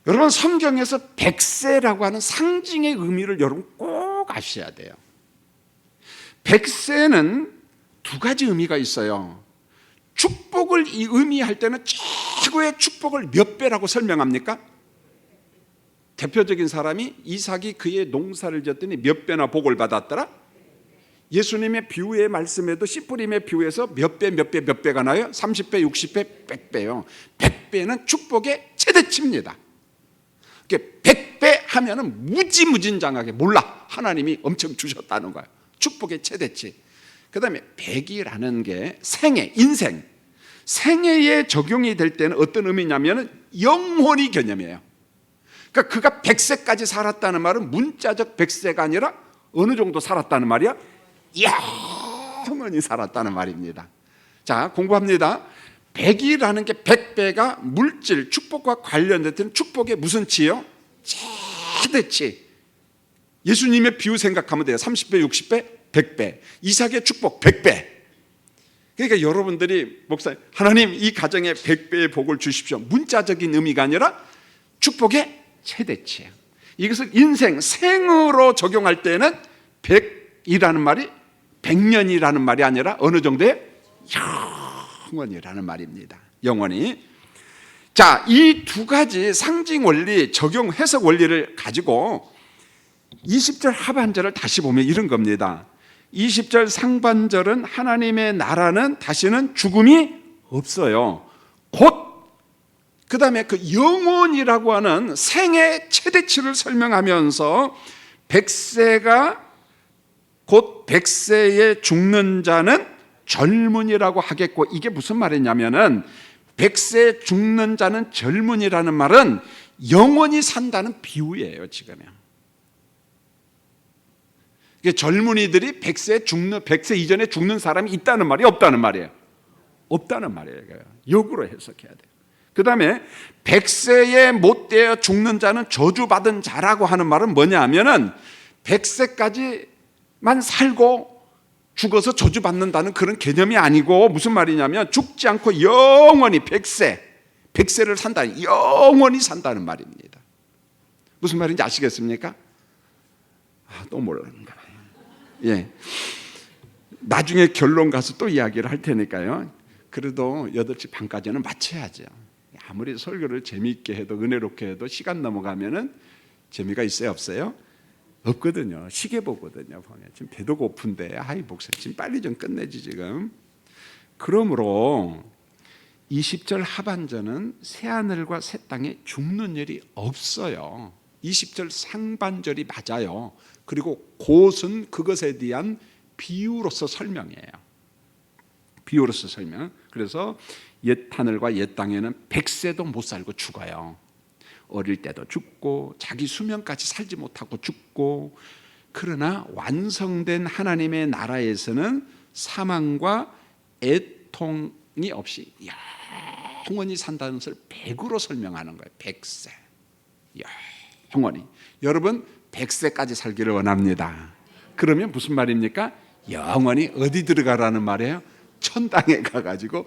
여러분, 성경에서 백세라고 하는 상징의 의미를 여러분 꼭 아셔야 돼요. 백세는 두 가지 의미가 있어요. 축복을 의미할 때는 최고의 축복을 몇 배라고 설명합니까? 대표적인 사람이 이삭이 그의 농사를 지었더니 몇 배나 복을 받았더라? 예수님의 비유의 말씀에도 씨 뿌림의 비유에서 몇 배가 나요? 30배, 60배, 100배요. 100배는 축복의 최대치입니다. 100배 하면은 무지무진장하게 몰라, 하나님이 엄청 주셨다는 거예요. 축복의 최대치. 그 다음에 100이라는 게 생애, 인생. 생애에 적용이 될 때는 어떤 의미냐면 영혼이 개념이에요. 그러니까 그가 100세까지 살았다는 말은 문자적 100세가 아니라 어느 정도 살았다는 말이야? 영원히 살았다는 말입니다. 자, 공부합니다. 100이라는 게 100배가 물질, 축복과 관련된 축복의 무슨 치요? 최대치. 예수님의 비유 생각하면 돼요. 30배, 60배, 100배. 이삭의 축복 100배. 그러니까 여러분들이 목사님, 하나님 이 가정에 100배의 복을 주십시오. 문자적인 의미가 아니라 축복의 최대치예요. 이것을 인생, 생으로 적용할 때는 100이라는 말이 100년이라는 말이 아니라 어느 정도의 영원이라는 말입니다. 영원히. 자, 이 두 가지 상징 원리, 적용 해석 원리를 가지고 20절 하반절을 다시 보면 이런 겁니다. 20절 상반절은 하나님의 나라는 다시는 죽음이 없어요. 곧 그 다음에 그 영원이라고 하는 생의 최대치를 설명하면서 100세가 곧 100세에 죽는 자는 젊은이라고 하겠고, 이게 무슨 말이냐면은 100세 죽는 자는 젊은이라는 말은 영원히 산다는 비유예요. 지금요. 젊은이들이 100세 이전에 죽는 사람이 있다는 말이 없다는 말이에요. 없다는 말이에요. 역으로 해석해야 돼요. 그 다음에 100세에 못되어 죽는 자는 저주받은 자라고 하는 말은 뭐냐 하면은 100세까지만 살고 죽어서 저주받는다는 그런 개념이 아니고, 무슨 말이냐면 죽지 않고 영원히 100세를 산다, 영원히 산다는 말입니다. 무슨 말인지 아시겠습니까? 또 모르는가 봐요. 예. 나중에 결론 가서 또 이야기를 할 테니까요. 그래도 8시 반까지는 마쳐야죠. 아무리 설교를 재미있게 해도, 은혜롭게 해도 시간 넘어가면은 재미가 있어요, 없어요? 없거든요. 시계 보거든요. 지금 배도 고픈데, 아이 목사님 지금 빨리 좀 끝내지 지금. 그러므로 20절 하반절은 새하늘과 새 땅에 죽는 일이 없어요. 20절 상반절이 맞아요. 그리고 곧은 그것에 대한 비유로서 설명이에요. 비유로서 설명. 그래서 옛 하늘과 옛 땅에는 100세도 못 살고 죽어요. 어릴 때도 죽고 자기 수명까지 살지 못하고 죽고, 그러나 완성된 하나님의 나라에서는 사망과 애통이 없이 영원히 산다는 것을 100으로 설명하는 거예요. 100세 영원히. 여러분 100세까지 살기를 원합니다. 그러면 무슨 말입니까? 영원히 어디 들어가라는 말이에요? 천당에 가가지고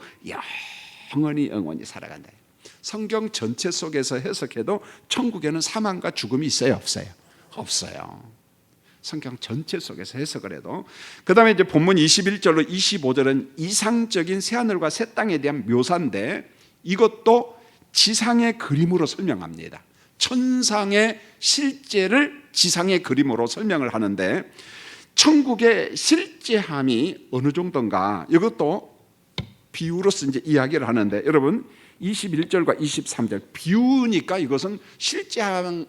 영원히 살아간다. 성경 전체 속에서 해석해도 천국에는 사망과 죽음이 있어요, 없어요? 없어요. 성경 전체 속에서 해석을 해도. 그 다음에 이제 본문 21절로 25절은 이상적인 새하늘과 새 땅에 대한 묘사인데, 이것도 지상의 그림으로 설명합니다. 천상의 실제를 지상의 그림으로 설명을 하는데, 천국의 실제함이 어느 정도인가, 이것도 비유로서 이제 이야기를 하는데, 여러분 21절과 23절 비유니까 이것은 실제하는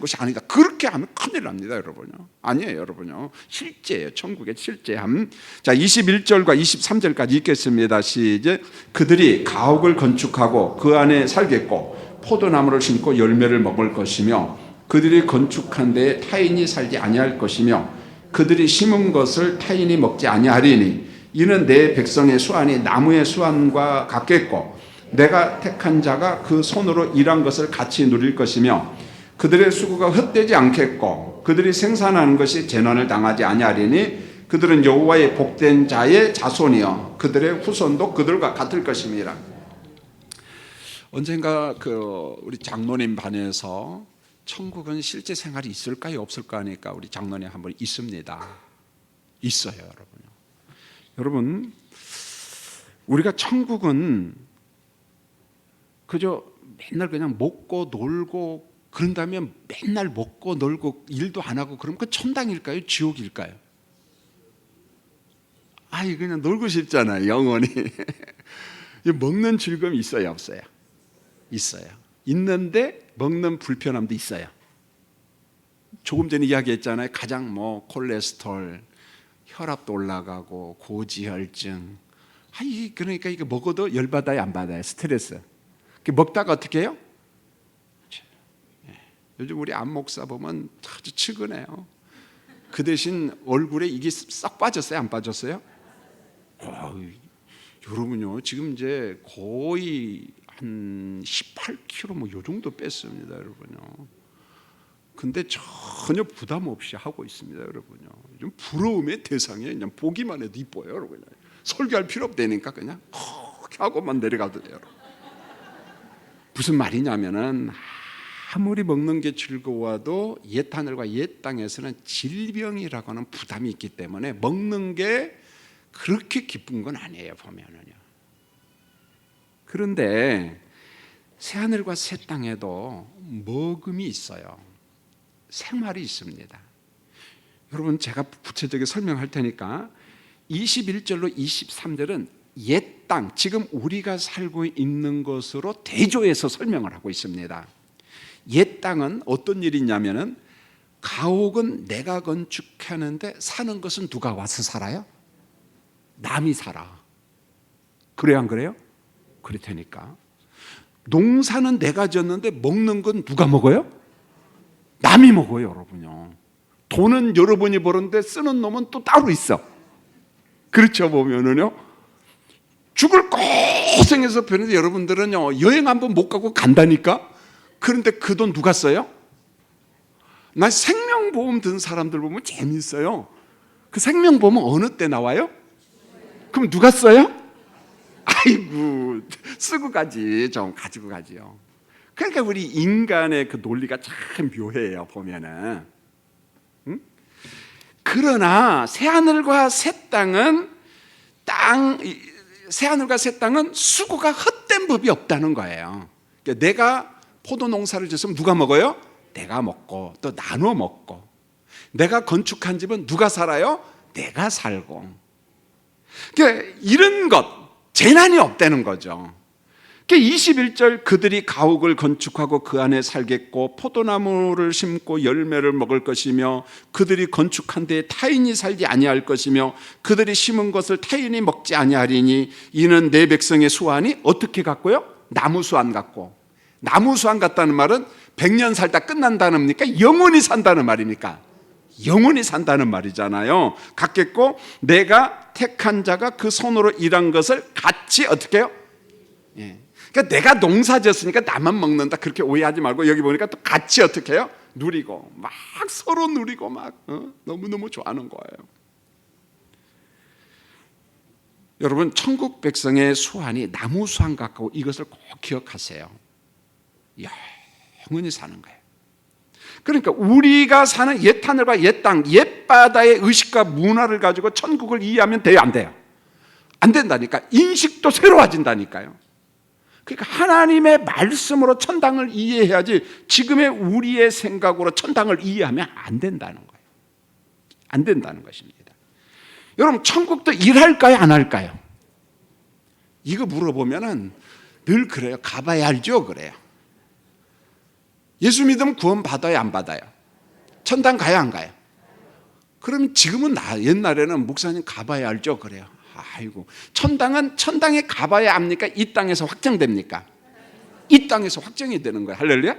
것이 아니다. 그렇게 하면 큰일 납니다, 여러분요. 아니에요, 여러분요. 실제예요. 천국의 실제함. 자, 21절과 23절까지 읽겠습니다. 시작. 그들이 가옥을 건축하고 그 안에 살겠고 포도나무를 심고 열매를 먹을 것이며, 그들이 건축한 데에 타인이 살지 아니할 것이며, 그들이 심은 것을 타인이 먹지 아니하리니, 이는 내 백성의 수완이 나무의 수완과 같겠고 내가 택한 자가 그 손으로 일한 것을 같이 누릴 것이며, 그들의 수고가 헛되지 않겠고 그들이 생산하는 것이 재난을 당하지 아니하리니, 그들은 여호와의 복된 자의 자손이여 그들의 후손도 그들과 같을 것입니다. 언젠가 우리 장로님 반에서 천국은 실제 생활이 있을까요, 없을까 하니까 우리 장로님 한번 있습니다. 있어요, 여러분요. 여러분, 우리가 천국은 그저 맨날 그냥 먹고 놀고 그런다면, 맨날 먹고 놀고 일도 안 하고 그러면 그 천당일까요, 지옥일까요? 그냥 놀고 싶잖아요, 영원히. 먹는 즐거움이 있어요, 없어요? 있어요. 있는데 먹는 불편함도 있어요. 조금 전에 이야기했잖아요. 가장 콜레스테롤, 혈압도 올라가고 고지혈증, 그러니까 이거 먹어도 열받아요, 안 받아요? 스트레스. 먹다가 어떻게 해요? 요즘 우리 안 목사 보면 아주 측은해요. 그 대신 얼굴에 이게 싹 빠졌어요, 안 빠졌어요? 여러분요, 지금 이제 거의 한 18kg 뭐 요 정도 뺐습니다, 여러분요. 근데 전혀 부담 없이 하고 있습니다, 여러분요. 좀 부러움의 대상이에요. 그냥 보기만 해도 이뻐요, 여러분. 설교할 필요 없다니까 그냥 그렇게 하고만 내려가도 돼요. 무슨 말이냐면은 아무리 먹는 게 즐거워도 옛 하늘과 옛 땅에서는 질병이라고 하는 부담이 있기 때문에 먹는 게 그렇게 기쁜 건 아니에요, 보면은요. 그런데 새 하늘과 새 땅에도 먹음이 있어요. 생활이 있습니다. 여러분, 제가 구체적으로 설명할 테니까 21절로 23절은 옛 땅, 지금 우리가 살고 있는 것으로 대조해서 설명을 하고 있습니다. 옛 땅은 어떤 일이 있냐면은 가옥은 내가 건축하는데 사는 것은 누가 와서 살아요? 남이 살아. 그래요, 안 그래요? 그렇다니까. 농사는 내가 졌는데 먹는 건 누가 먹어요? 남이 먹어요, 여러분요. 돈은 여러분이 버는데 쓰는 놈은 또 따로 있어. 그렇죠, 보면은요. 죽을 고생해서 버는데 여러분들은요, 여행 한번 못 가고 간다니까? 그런데 그 돈 누가 써요? 나 생명보험 든 사람들 보면 재밌어요. 그 생명보험은 어느 때 나와요? 그럼 누가 써요? 아이고, 쓰고 가지, 좀 가지고 가지요. 그러니까 우리 인간의 그 논리가 참 묘해요, 보면은. 응? 그러나 새하늘과 새 땅은 새하늘과 새 땅은 수고가 헛된 법이 없다는 거예요. 그러니까 내가 포도 농사를 짓으면 누가 먹어요? 내가 먹고 또 나눠 먹고. 내가 건축한 집은 누가 살아요? 내가 살고. 그러니까 이런 것, 재난이 없다는 거죠. 21절 그들이 가옥을 건축하고 그 안에 살겠고 포도나무를 심고 열매를 먹을 것이며 그들이 건축한 데에 타인이 살지 아니할 것이며 그들이 심은 것을 타인이 먹지 아니하리니 이는 내 백성의 수완이 어떻게 같고요? 나무 수완 같고. 나무 수완 같다는 말은 100년 살다 끝난다는 겁니까? 영원히 산다는 말입니까? 영원히 산다는 말이잖아요. 같겠고 내가 택한 자가 그 손으로 일한 것을 같이 어떻게 해요? 예. 그러니까 내가 농사 지었으니까 나만 먹는다 그렇게 오해하지 말고 여기 보니까 또 같이 어떻게 해요? 누리고 막 서로 누리고 막 너무너무 좋아하는 거예요. 여러분, 천국 백성의 수완이 나무 수완 같고 이것을 꼭 기억하세요. 영원히 사는 거예요. 그러니까 우리가 사는 옛 하늘과 옛 땅, 옛 바다의 의식과 문화를 가지고 천국을 이해하면 돼요, 안 돼요? 안 된다니까. 인식도 새로워진다니까요. 그러니까 하나님의 말씀으로 천당을 이해해야지 지금의 우리의 생각으로 천당을 이해하면 안 된다는 거예요. 안 된다는 것입니다. 여러분, 천국도 일할까요, 안 할까요? 이거 물어보면은 늘 그래요. 가봐야 알죠, 그래요. 예수 믿으면 구원 받아요, 안 받아요? 천당 가요, 안 가요? 그럼 지금은 옛날에는 목사님 가봐야 알죠, 그래요. 아이고, 천당에 가봐야 압니까? 이 땅에서 확정됩니까? 이 땅에서 확정이 되는 거예요. 할렐루야.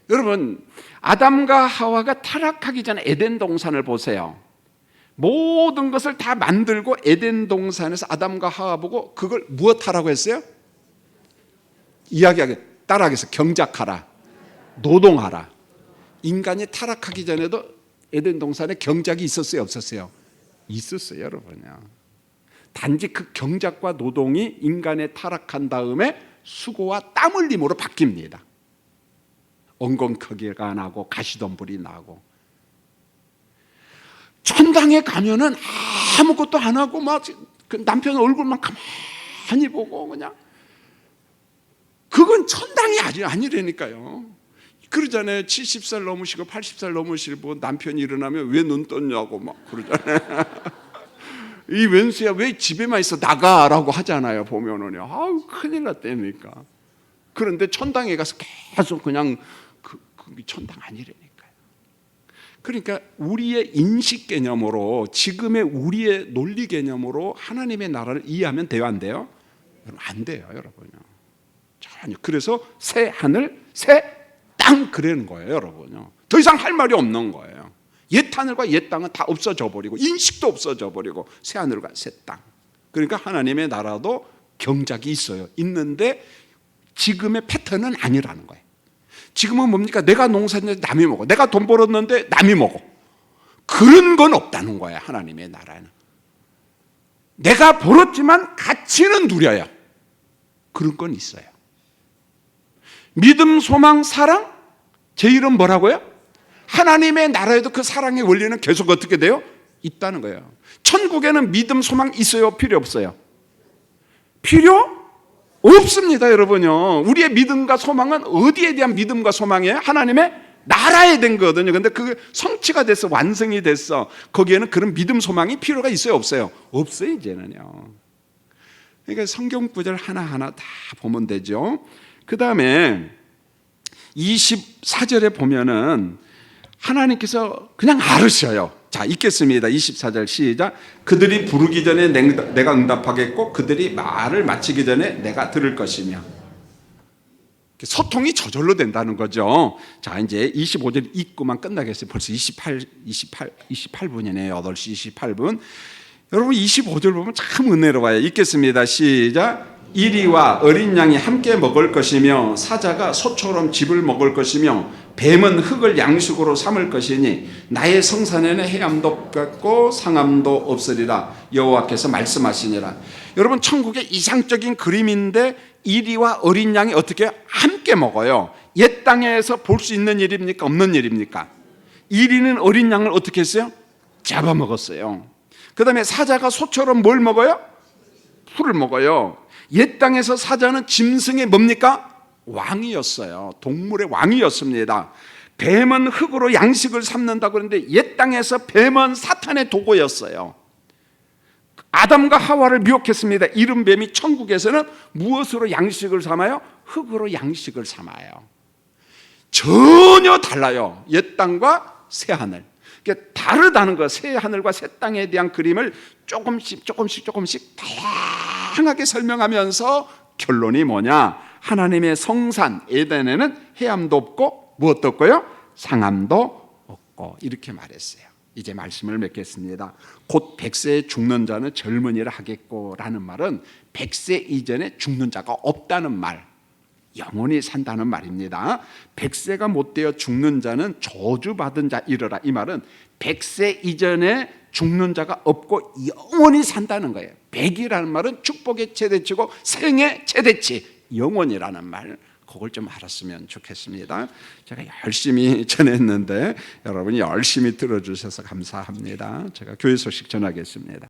여러분, 아담과 하와가 타락하기 전에 에덴 동산을 보세요. 모든 것을 다 만들고 에덴 동산에서 아담과 하와 보고 그걸 무엇하라고 했어요? 이야기하게 따라하겠어. 경작하라, 노동하라. 인간이 타락하기 전에도 에덴 동산에 경작이 있었어요, 없었어요? 있었어요, 여러분요. 단지 그 경작과 노동이 인간의 타락한 다음에 수고와 땀 흘림으로 바뀝니다. 엉겅크기가 나고 가시덤불이 나고. 천당에 가면은 아무것도 안 하고 막 그 남편 얼굴만 가만히 보고 그냥, 그건 천당이 아니라니까요. 그러잖아요. 70살 넘으시고 80살 넘으시고 남편이 일어나면 왜 눈 떴냐고 막 그러잖아요. 이 웬수야 왜 집에만 있어, 나가라고 하잖아요. 보면은요, 아우 큰일 났다니까. 그런데 천당에 가서 계속 그냥 그게 천당 아니라니까요. 그러니까 우리의 인식 개념으로, 지금의 우리의 논리 개념으로 하나님의 나라를 이해하면 돼요, 안 돼요? 여러분, 안 돼요, 여러분요. 전혀. 그래서 새 하늘, 새 땅 그러는 거예요, 여러분요. 더 이상 할 말이 없는 거예요. 옛 하늘과 옛 땅은 다 없어져 버리고 인식도 없어져 버리고 새 하늘과 새 땅. 그러니까 하나님의 나라도 경작이 있어요. 있는데 지금의 패턴은 아니라는 거예요. 지금은 뭡니까? 내가 농사했는데 남이 먹어. 내가 돈 벌었는데 남이 먹어. 그런 건 없다는 거예요, 하나님의 나라는. 내가 벌었지만 가치는 누려요. 그런 건 있어요. 믿음, 소망, 사랑? 제 이름 뭐라고요? 하나님의 나라에도 그 사랑의 원리는 계속 어떻게 돼요? 있다는 거예요. 천국에는 믿음, 소망 있어요? 필요 없어요? 필요 없습니다, 여러분요. 우리의 믿음과 소망은 어디에 대한 믿음과 소망이에요? 하나님의 나라에 된 거거든요. 근데 그게 성취가 됐어, 완성이 됐어. 거기에는 그런 믿음, 소망이 필요가 있어요, 없어요? 없어요, 이제는요. 그러니까 성경 구절 하나하나 다 보면 되죠. 그 다음에 24절에 보면은 하나님께서 그냥 알으셔요. 자, 읽겠습니다. 24절 시작. 그들이 부르기 전에 내가 응답하겠고 그들이 말을 마치기 전에 내가 들을 것이며. 소통이 저절로 된다는 거죠. 자, 이제 25절 읽고만 끝나겠어요. 벌써 28분이네요. 8시 28분. 여러분 25절 보면 참 은혜로워요. 읽겠습니다. 시작. 이리와 어린 양이 함께 먹을 것이며 사자가 소처럼 즙을 먹을 것이며 뱀은 흙을 양식으로 삼을 것이니 나의 성산에는 해함도 없고 상함도 없으리라 여호와께서 말씀하시니라. 여러분, 천국의 이상적인 그림인데 이리와 어린 양이 어떻게 함께 먹어요? 옛 땅에서 볼 수 있는 일입니까? 없는 일입니까? 이리는 어린 양을 어떻게 했어요? 잡아먹었어요. 그 다음에 사자가 소처럼 뭘 먹어요? 풀을 먹어요. 옛 땅에서 사자는 짐승의 뭡니까? 왕이었어요. 동물의 왕이었습니다. 뱀은 흙으로 양식을 삼는다고 그러는데 옛 땅에서 뱀은 사탄의 도구였어요. 아담과 하와를 미혹했습니다. 이른 뱀이 천국에서는 무엇으로 양식을 삼아요? 흙으로 양식을 삼아요. 전혀 달라요. 옛 땅과 새 하늘. 그러니까 다르다는 거. 새 하늘과 새 땅에 대한 그림을 조금씩 다양하게 설명하면서 결론이 뭐냐? 하나님의 성산 에덴에는 해함도 없고 무엇도 없고요? 상함도 없고 이렇게 말했어요. 이제 말씀을 맺겠습니다. 곧 100세에 죽는 자는 젊은이라 하겠고라는 말은 100세 이전에 죽는 자가 없다는 말, 영원히 산다는 말입니다. 100세가 못 되어 죽는 자는 저주받은 자이러라. 이 말은 100세 이전에 죽는 자가 없고 영원히 산다는 거예요. 100이라는 말은 축복의 최대치고 생의 최대치, 영원이라는 말, 그걸 좀 알았으면 좋겠습니다. 제가 열심히 전했는데 여러분이 열심히 들어주셔서 감사합니다. 제가 교회 소식 전하겠습니다.